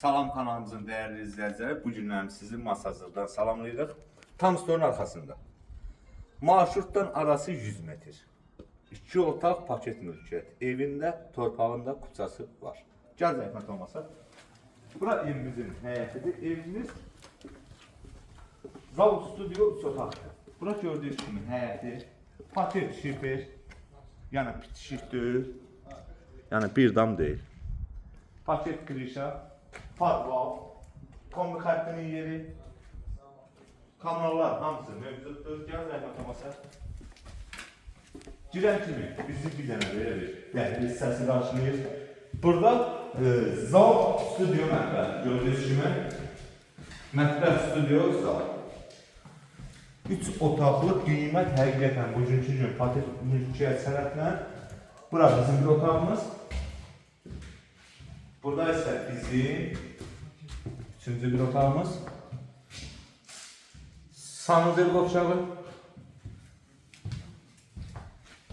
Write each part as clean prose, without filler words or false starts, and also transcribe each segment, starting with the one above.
Salam kanalımızın değerli izleyicileri, bu günlerimiz sizi Masazır'dan salamlayırıq. Tam storun arxasında. Marşrutdan arası 100 metr. 2 otaq paket mülkiyyət. Evində, torpağında kutsası var. Gəl zəhmət olmasa. Bura evimizin həyətidir. Evimiz Zal Studio 3 otaqdır. Bura gördüyünüz kimi həyəti, paket şifer, yəni bitişik deyil, yəni bir dam deyil. Paket krişa, padval, kombi xəttinin yeri, kanallar hamısı mövcuddur. Gəl zəhmət olmasa. Girən kimi bizi bir dənə belə bir dəhliz səsi qarşılayır. Burada Zal Studio mətbəx gördüyünüz kimi mətbəx studio zal. 3 otaqlı qiymət həqiqətən bugünkü gün paket mülkiyyət sənədlə. Bura bizim bir otağımız. Burada isə bizim üçüncü bir otağımız. Sanuzel qovşağı.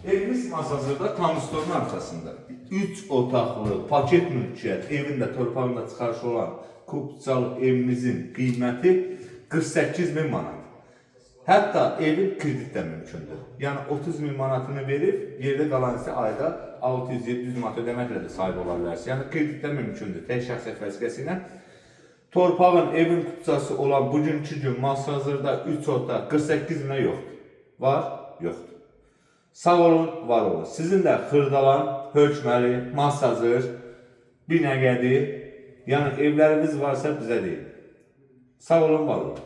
Evimiz Masazır'da tam storun arxasında. 3 otaqlı paket mülkiyyət evində torpağında çıxarışı olan Kupçalı evimizin qiyməti 48.000 manat. Hətta evin kredit də mümkündür. Yəni 30.000 manatını verib, yerdə qalan isə ayda 600-700 manat ödəməklə də sahib ola bilərsiniz. Yəni kredit də mümkündür. Tək şəxsiyyət vəsiqəsi ilə. Torpağın evin kutsası olan bugünkü gün Masazır'da 3 otaq 48.000'ə yoxdur. Var? Yoxdur. Sağ olun, var olun. Sizin də Xırdalan, Hökməli, Masazır, Binəqədi, yəni evləriniz varsa bizə deyin. Sağ olun, var olun.